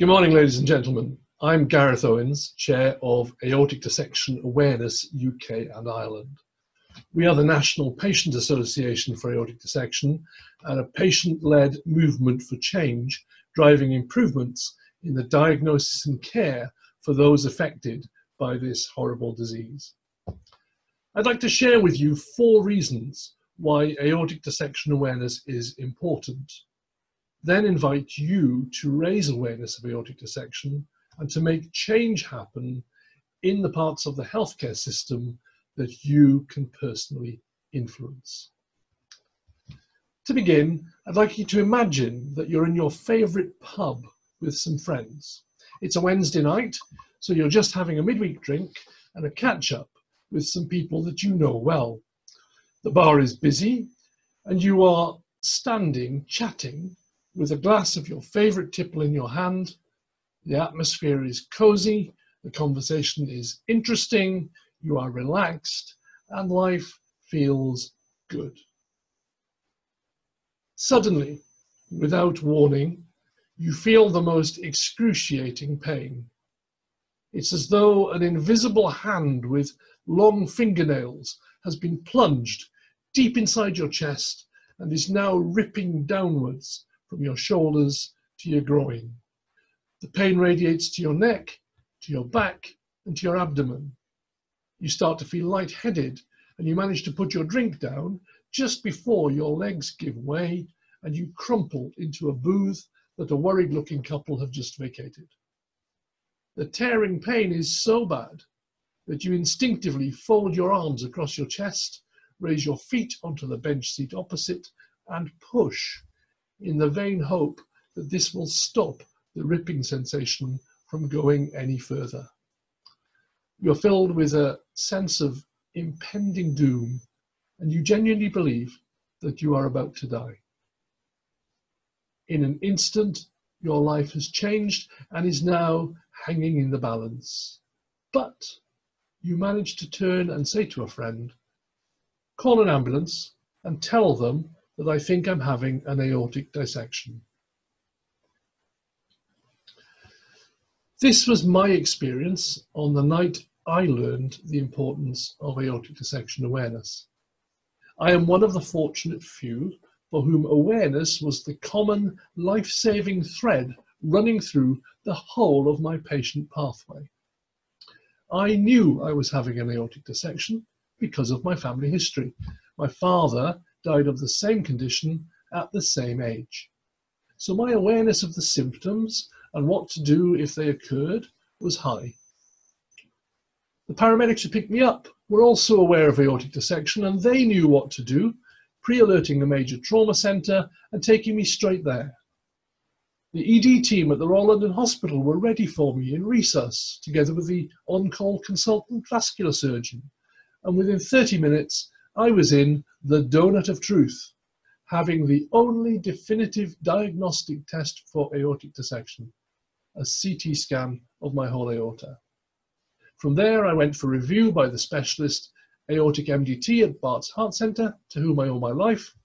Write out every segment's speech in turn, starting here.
Good morning, ladies and gentlemen. I'm Gareth Owens, Chair of Aortic Dissection Awareness UK and Ireland. We are the National Patient Association for Aortic Dissection and a patient-led movement for change, driving improvements in the diagnosis and care for those affected by this horrible disease. I'd like to share with you 4 reasons why aortic dissection awareness is important. Then invite you to raise awareness of aortic dissection and to make change happen in the parts of the healthcare system that you can personally influence. To begin, I'd like you to imagine that you're in your favourite pub with some friends. It's a Wednesday night, so you're just having a midweek drink and a catch-up with some people that you know well. The bar is busy and you are standing chatting with a glass of your favourite tipple in your hand. The atmosphere is cosy, the conversation is interesting, you are relaxed, and life feels good. Suddenly, without warning, you feel the most excruciating pain. It's as though an invisible hand with long fingernails has been plunged deep inside your chest and is now ripping downwards from your shoulders to your groin. The pain radiates to your neck, to your back, and to your abdomen. You start to feel lightheaded, and you manage to put your drink down just before your legs give way, and you crumple into a booth that a worried-looking couple have just vacated. The tearing pain is so bad that you instinctively fold your arms across your chest, raise your feet onto the bench seat opposite, and push, in the vain hope that this will stop the ripping sensation from going any further. You're filled with a sense of impending doom, and you genuinely believe that you are about to die. In an instant, your life has changed and is now hanging in the balance. But you manage to turn and say to a friend, "Call an ambulance and tell them that I think I'm having an aortic dissection." This was my experience on the night I learned the importance of aortic dissection awareness. I am one of the fortunate few for whom awareness was the common life-saving thread running through the whole of my patient pathway. I knew I was having an aortic dissection because of my family history. My father died of the same condition at the same age. So my awareness of the symptoms and what to do if they occurred was high. The paramedics who picked me up were also aware of aortic dissection, and they knew what to do, pre-alerting a major trauma centre and taking me straight there. The ED team at the Royal London Hospital were ready for me in resus, together with the on-call consultant vascular surgeon, and within 30 minutes I was in the donut of truth, having the only definitive diagnostic test for aortic dissection, a CT scan of my whole aorta. From there I went for review by the specialist aortic MDT at Bart's Heart Centre, to whom I owe my life.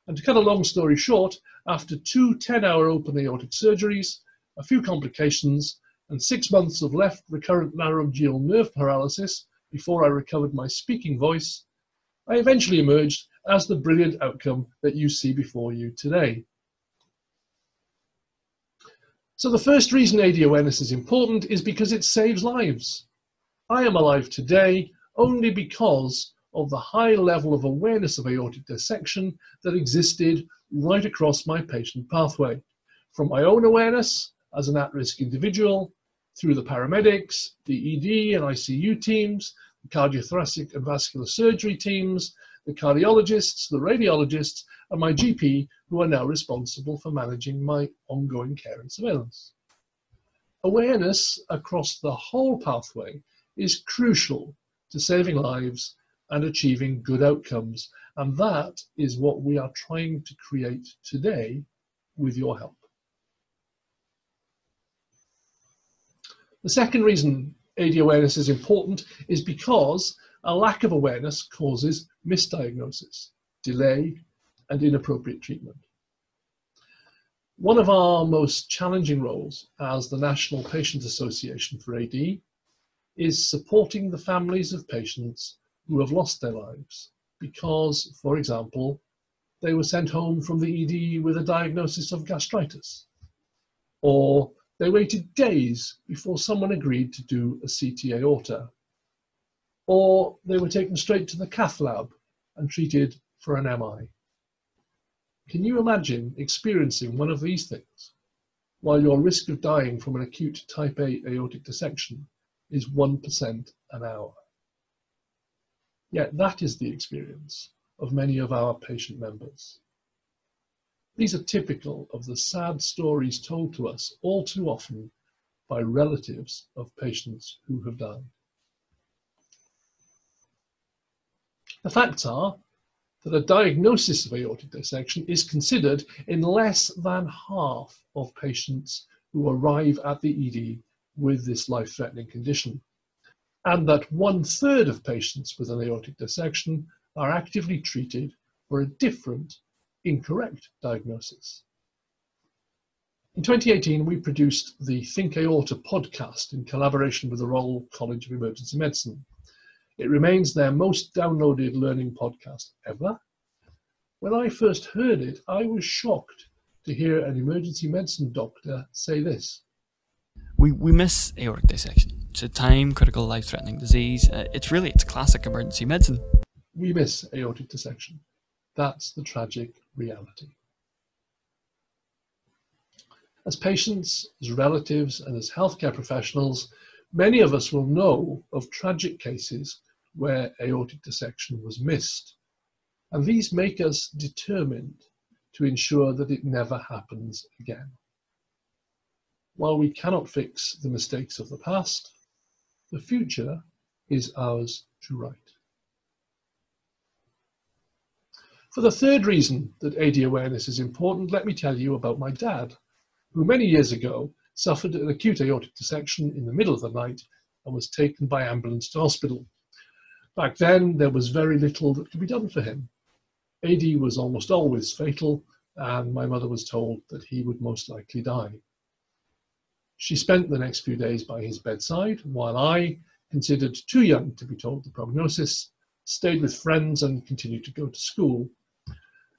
And to cut a long story short, after 2 10-hour open aortic surgeries, a few complications, and 6 months of left recurrent laryngeal nerve paralysis before I recovered my speaking voice, I eventually emerged as the brilliant outcome that you see before you today. So the first reason AD awareness is important is because it saves lives. I am alive today only because of the high level of awareness of aortic dissection that existed right across my patient pathway, from my own awareness as an at-risk individual, through the paramedics, the ED and ICU teams, the cardiothoracic and vascular surgery teams, the cardiologists, the radiologists, and my GP, who are now responsible for managing my ongoing care and surveillance. Awareness across the whole pathway is crucial to saving lives and achieving good outcomes, and that is what we are trying to create today with your help. The second reason AD awareness is important is because a lack of awareness causes misdiagnosis, delay, and inappropriate treatment. One of our most challenging roles as the National Patient Association for AD is supporting the families of patients who have lost their lives because, for example, they were sent home from the ED with a diagnosis of gastritis, or they waited days before someone agreed to do a CT aorta, or they were taken straight to the cath lab and treated for an MI. Can you imagine experiencing one of these things while your risk of dying from an acute type A aortic dissection is 1% an hour? Yet that is the experience of many of our patient members. These are typical of the sad stories told to us all too often by relatives of patients who have died. The facts are that a diagnosis of aortic dissection is considered in less than half of patients who arrive at the ED with this life-threatening condition, and that 1/3 of patients with an aortic dissection are actively treated for a different, incorrect diagnosis. In 2018, we produced the Think Aorta podcast in collaboration with the Royal College of Emergency Medicine. It remains their most downloaded learning podcast ever. When I first heard it, I was shocked to hear an emergency medicine doctor say this. We miss aortic dissection. It's a time-critical, life-threatening disease. It's classic emergency medicine. We miss aortic dissection. That's the tragic reality. As patients, as relatives, and as healthcare professionals, many of us will know of tragic cases where aortic dissection was missed, and these make us determined to ensure that it never happens again. While we cannot fix the mistakes of the past, the future is ours to write. For the third reason that AD awareness is important, let me tell you about my dad, who many years ago suffered an acute aortic dissection in the middle of the night and was taken by ambulance to hospital. Back then, there was very little that could be done for him. AD was almost always fatal, and my mother was told that he would most likely die. She spent the next few days by his bedside, while I, considered too young to be told the prognosis, stayed with friends and continued to go to school.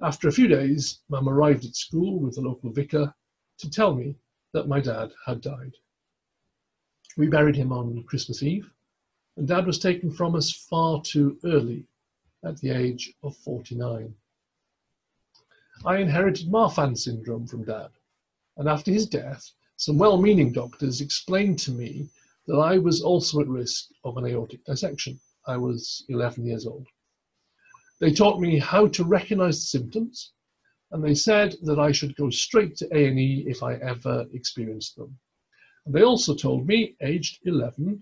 After a few days, Mum arrived at school with the local vicar to tell me that my dad had died. We buried him on Christmas Eve, and Dad was taken from us far too early, at the age of 49. I inherited Marfan syndrome from Dad, and after his death, some well-meaning doctors explained to me that I was also at risk of an aortic dissection. I was 11 years old. They taught me how to recognize the symptoms, and they said that I should go straight to A&E if I ever experienced them. And they also told me, aged 11,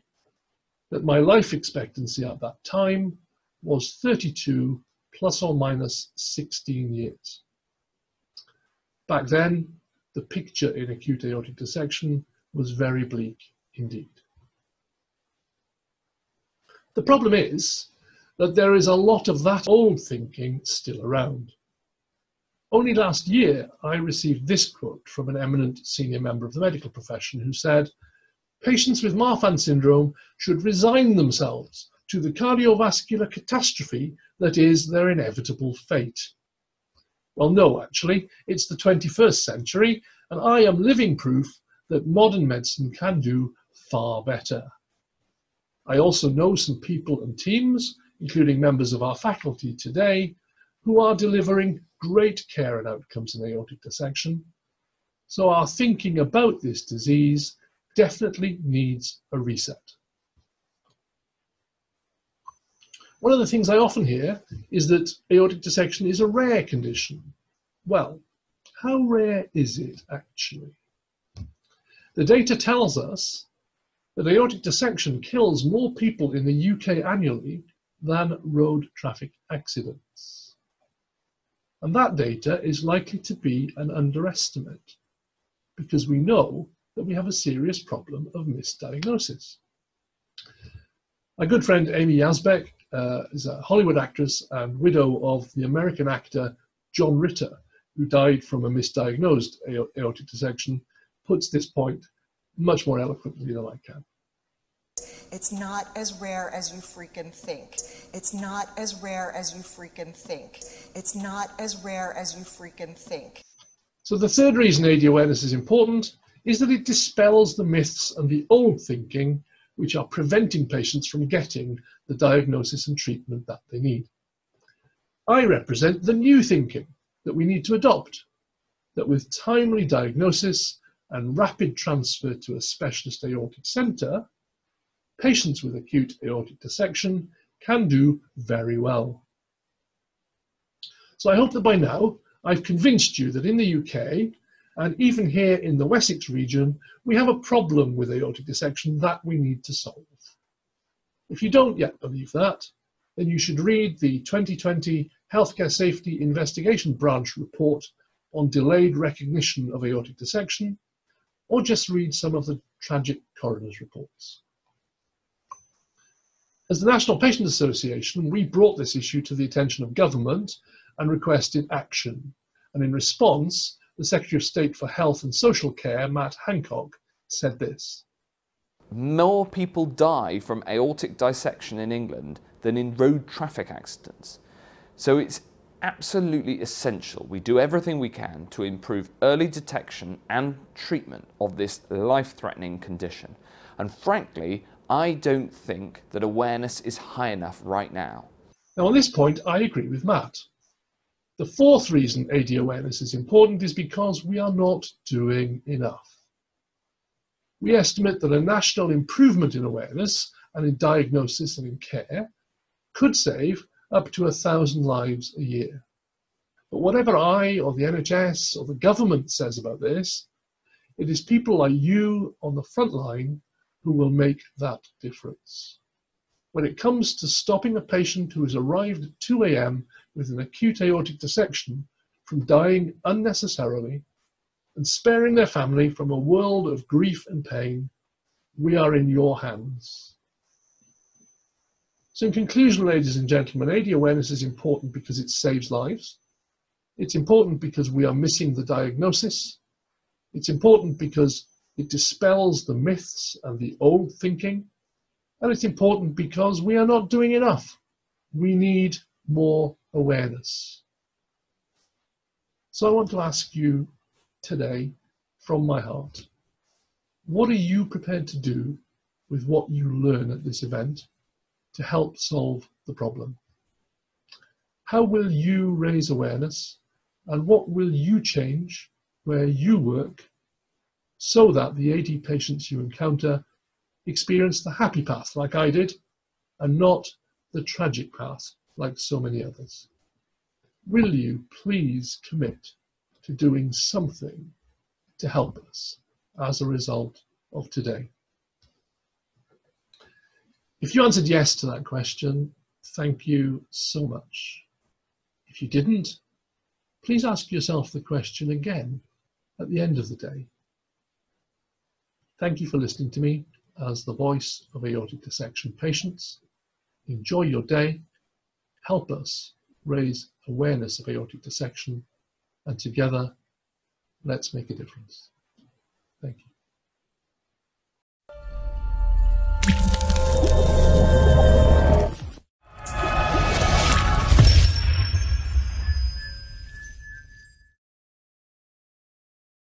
that my life expectancy at that time was 32 plus or minus 16 years. Back then, the picture in acute aortic dissection was very bleak indeed. The problem is that there is a lot of that old thinking still around. Only last year, I received this quote from an eminent senior member of the medical profession who said, "Patients with Marfan syndrome should resign themselves to the cardiovascular catastrophe that is their inevitable fate." Well, no, actually, it's the 21st century, and I am living proof that modern medicine can do far better. I also know some people and teams, including members of our faculty today, who are delivering great care and outcomes in aortic dissection. So our thinking about this disease definitely needs a reset. One of the things I often hear is that aortic dissection is a rare condition. Well, how rare is it actually? The data tells us that aortic dissection kills more people in the UK annually than road traffic accidents. And that data is likely to be an underestimate, because we know that we have a serious problem of misdiagnosis. My good friend Amy Yazbek is a Hollywood actress and widow of the American actor John Ritter, who died from a misdiagnosed aortic dissection, puts this point much more eloquently than I can. It's not as rare as you freaking think. It's not as rare as you freaking think. It's not as rare as you freaking think. So the third reason AD awareness is important is that it dispels the myths and the old thinking which are preventing patients from getting the diagnosis and treatment that they need. I represent the new thinking that we need to adopt, that with timely diagnosis and rapid transfer to a specialist aortic centre, patients with acute aortic dissection can do very well. So I hope that by now I've convinced you that in the UK, and even here in the Wessex region, we have a problem with aortic dissection that we need to solve. If you don't yet believe that, then you should read the 2020 Healthcare Safety Investigation Branch report on delayed recognition of aortic dissection, or just read some of the tragic coroner's reports. As the National Patient Association, we brought this issue to the attention of government and requested action. And in response, the Secretary of State for Health and Social Care, Matt Hancock, said this: "More people die from aortic dissection in England than in road traffic accidents. So it's absolutely essential we do everything we can to improve early detection and treatment of this life-threatening condition. And frankly, I don't think that awareness is high enough right now." Now on this point, I agree with Matt. The fourth reason AD awareness is important is because we are not doing enough. We estimate that a national improvement in awareness and in diagnosis and in care could save up to 1,000 lives a year. But whatever I or the NHS or the government says about this, it is people like you on the front line who will make that difference. When it comes to stopping a patient who has arrived at 2 a.m. with an acute aortic dissection from dying unnecessarily and sparing their family from a world of grief and pain, we are in your hands. So in conclusion, ladies and gentlemen, AD awareness is important because it saves lives. It's important because we are missing the diagnosis. It's important because it dispels the myths and the old thinking. And it's important because we are not doing enough. We need more awareness. So I want to ask you today, from my heart, what are you prepared to do with what you learn at this event to help solve the problem? How will you raise awareness, and what will you change where you work so that the AD patients you encounter experience the happy path like I did, and not the tragic path like so many others? Will you please commit to doing something to help us as a result of today? If you answered yes to that question, thank you so much. If you didn't, please ask yourself the question again at the end of the day. Thank you for listening to me as the voice of aortic dissection patients. Enjoy your day. Help us raise awareness of aortic dissection, and together, let's make a difference. Thank you.